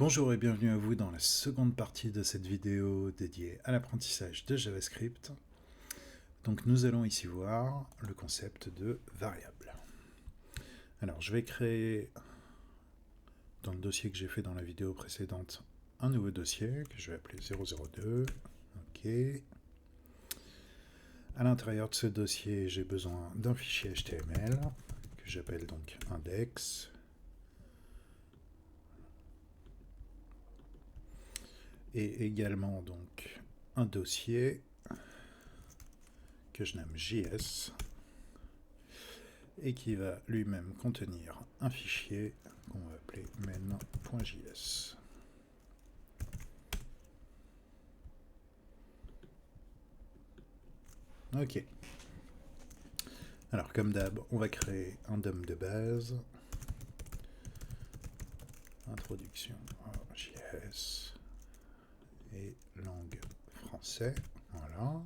Bonjour et bienvenue à vous dans la seconde partie de cette vidéo dédiée à l'apprentissage de JavaScript. Donc nous allons ici voir le concept de variable. Alors je vais créer dans le dossier que j'ai fait dans la vidéo précédente un nouveau dossier que je vais appeler 002. Ok. À l'intérieur de ce dossier, j'ai besoin d'un fichier HTML que j'appelle donc index. Et également donc un dossier que je nomme JS et qui va lui-même contenir un fichier qu'on va appeler main.js. Ok. Alors comme d'hab, on va créer un DOM de base. Introduction à JS et langue français. Voilà.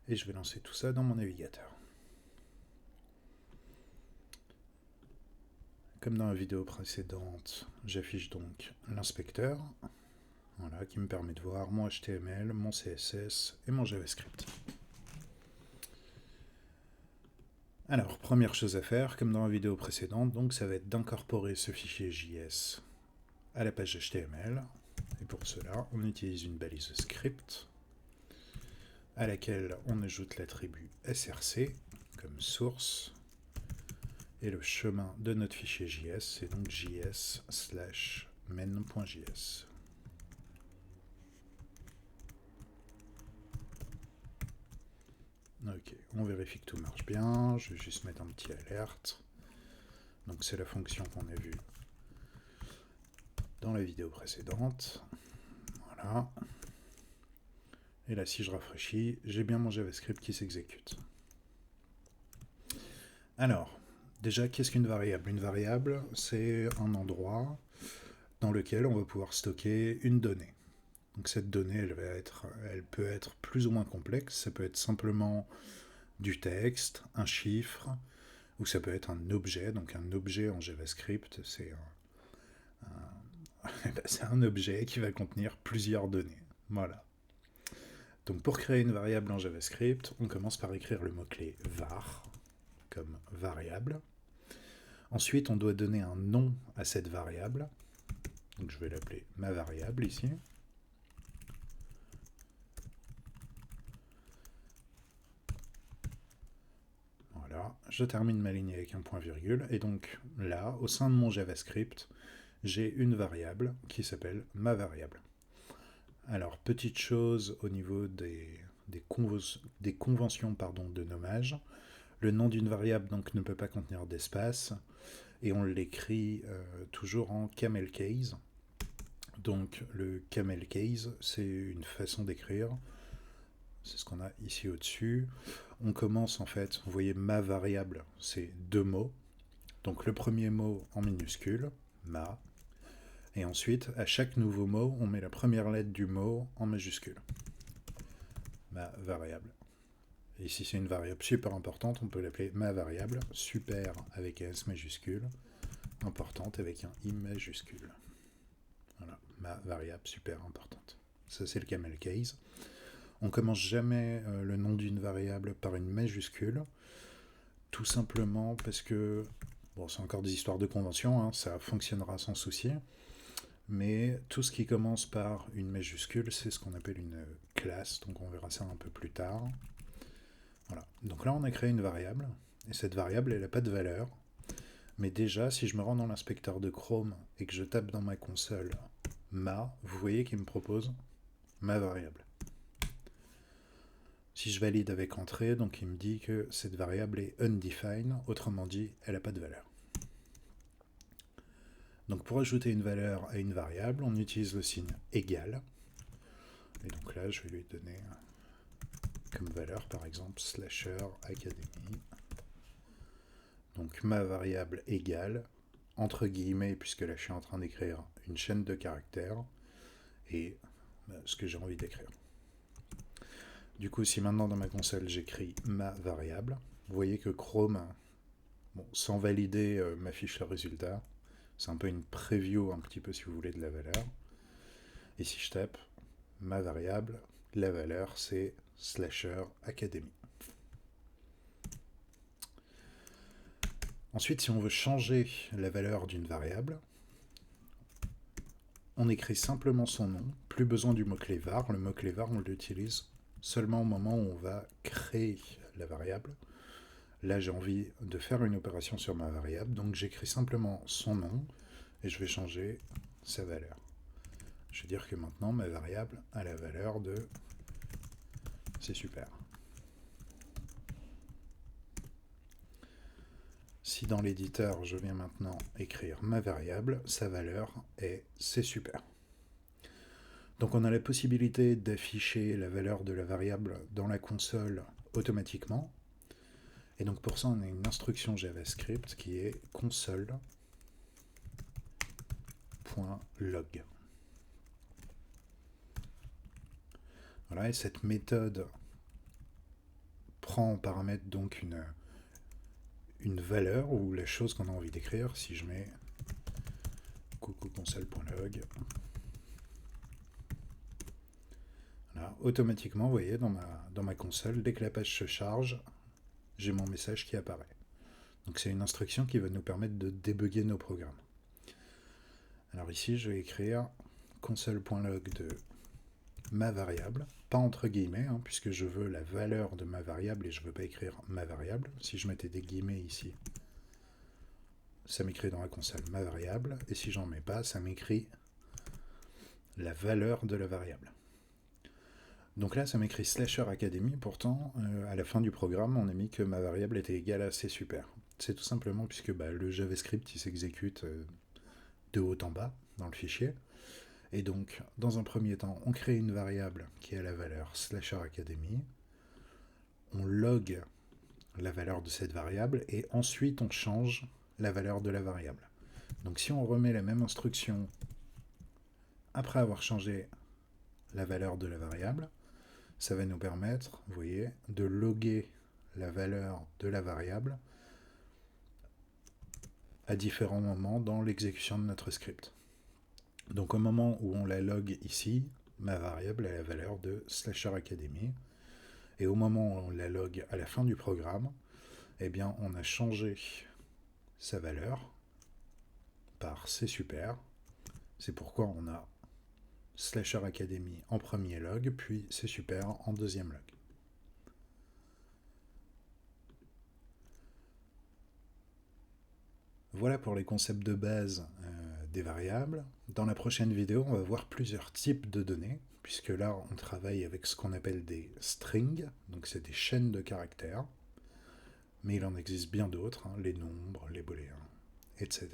Et je vais lancer tout ça dans mon navigateur. Comme dans la vidéo précédente, j'affiche donc l'inspecteur, voilà, qui me permet de voir mon HTML, mon CSS et mon JavaScript. Alors, première chose à faire, comme dans la vidéo précédente, donc ça va être d'incorporer ce fichier JS à la page HTML. Et pour cela, on utilise une balise script à laquelle on ajoute l'attribut src comme source. Et le chemin de notre fichier JS, c'est donc js/main.js. Ok, on vérifie que tout marche bien. Je vais juste mettre un petit alerte. Donc c'est la fonction qu'on a vue dans la vidéo précédente. Voilà. Et là, si je rafraîchis, j'ai bien mon JavaScript qui s'exécute. Alors, déjà, qu'est-ce qu'une variable? Une variable, c'est un endroit dans lequel on va pouvoir stocker une donnée. Donc cette donnée, elle peut être plus ou moins complexe. Ça peut être simplement du texte, un chiffre, ou ça peut être un objet. Donc un objet en JavaScript, c'est un objet qui va contenir plusieurs données. Voilà. Donc pour créer une variable en JavaScript, on commence par écrire le mot-clé var, comme variable. Ensuite, on doit donner un nom à cette variable. Donc je vais l'appeler ma variable ici. Voilà, je termine ma ligne avec un point-virgule. Et donc là, au sein de mon JavaScript, j'ai une variable qui s'appelle ma variable. Alors, petite chose au niveau des conventions de nommage. Le nom d'une variable donc, ne peut pas contenir d'espace et on l'écrit toujours en camel case. Donc le camel case, c'est une façon d'écrire. C'est ce qu'on a ici au-dessus. On commence en fait, vous voyez ma variable, c'est deux mots. Donc le premier mot en minuscule, ma. Et ensuite, à chaque nouveau mot, on met la première lettre du mot en majuscule. Ma variable. Et si c'est une variable super importante, on peut l'appeler ma variable, super avec un S majuscule, importante avec un I majuscule. Voilà, ma variable super importante. Ça, c'est le camel case. On commence jamais le nom d'une variable par une majuscule, tout simplement parce que, bon, c'est encore des histoires de convention, hein, ça fonctionnera sans souci, mais tout ce qui commence par une majuscule, c'est ce qu'on appelle une classe, donc on verra ça un peu plus tard. Voilà. Donc là, on a créé une variable, et cette variable, elle n'a pas de valeur. Mais déjà, si je me rends dans l'inspecteur de Chrome et que je tape dans ma console ma, vous voyez qu'il me propose ma variable. Si je valide avec entrée, donc il me dit que cette variable est undefined, autrement dit, elle n'a pas de valeur. Donc pour ajouter une valeur à une variable, on utilise le signe égal. Et donc là, je vais lui donner comme valeur, par exemple, slasher academy. Donc ma variable égale, entre guillemets, puisque là je suis en train d'écrire une chaîne de caractères, et ce que j'ai envie d'écrire. Du coup, si maintenant dans ma console j'écris ma variable, vous voyez que Chrome, bon, sans valider, m'affiche le résultat. C'est un peu une preview, un petit peu si vous voulez, de la valeur. Et si je tape ma variable, la valeur c'est Slasher Academy. Ensuite, si on veut changer la valeur d'une variable, on écrit simplement son nom, plus besoin du mot-clé var. Le mot-clé var, on l'utilise seulement au moment où on va créer la variable. Là, j'ai envie de faire une opération sur ma variable, donc j'écris simplement son nom et je vais changer sa valeur. Je vais dire que maintenant, ma variable a la valeur de... C'est super. Si dans l'éditeur, je viens maintenant écrire ma variable, sa valeur est c'est super. Donc on a la possibilité d'afficher la valeur de la variable dans la console automatiquement. Et donc pour ça, on a une instruction JavaScript qui est console.log. Voilà, et cette méthode prend en paramètre donc une valeur ou la chose qu'on a envie d'écrire. Si je mets coucou console.log, voilà, automatiquement, vous voyez, dans ma console, dès que la page se charge, j'ai mon message qui apparaît. Donc c'est une instruction qui va nous permettre de débugger nos programmes. Alors ici, je vais écrire console.log de ma variable, pas entre guillemets, hein, puisque je veux la valeur de ma variable et je ne veux pas écrire ma variable. Si je mettais des guillemets ici, ça m'écrit dans la console ma variable, et si j'en mets pas, ça m'écrit la valeur de la variable. Donc là, ça m'écrit Slasher Academy, pourtant, à la fin du programme, on a mis que ma variable était égale à c'est super. C'est tout simplement puisque le JavaScript, il s'exécute de haut en bas dans le fichier. Et donc, dans un premier temps, on crée une variable qui a la valeur Slasher Academy. On log la valeur de cette variable et ensuite on change la valeur de la variable. Donc si on remet la même instruction après avoir changé la valeur de la variable, ça va nous permettre, vous voyez, de loguer la valeur de la variable à différents moments dans l'exécution de notre script. Donc au moment où on la log ici, ma variable a la valeur de Slasher Academy. Et au moment où on la log à la fin du programme, eh bien on a changé sa valeur par c'est super. C'est pourquoi on a Slasher Academy en premier log, puis c'est super en deuxième log. Voilà pour les concepts de base des variables. Dans la prochaine vidéo, on va voir plusieurs types de données, puisque là, on travaille avec ce qu'on appelle des strings, donc c'est des chaînes de caractères, mais il en existe bien d'autres, hein, les nombres, les booléens, etc.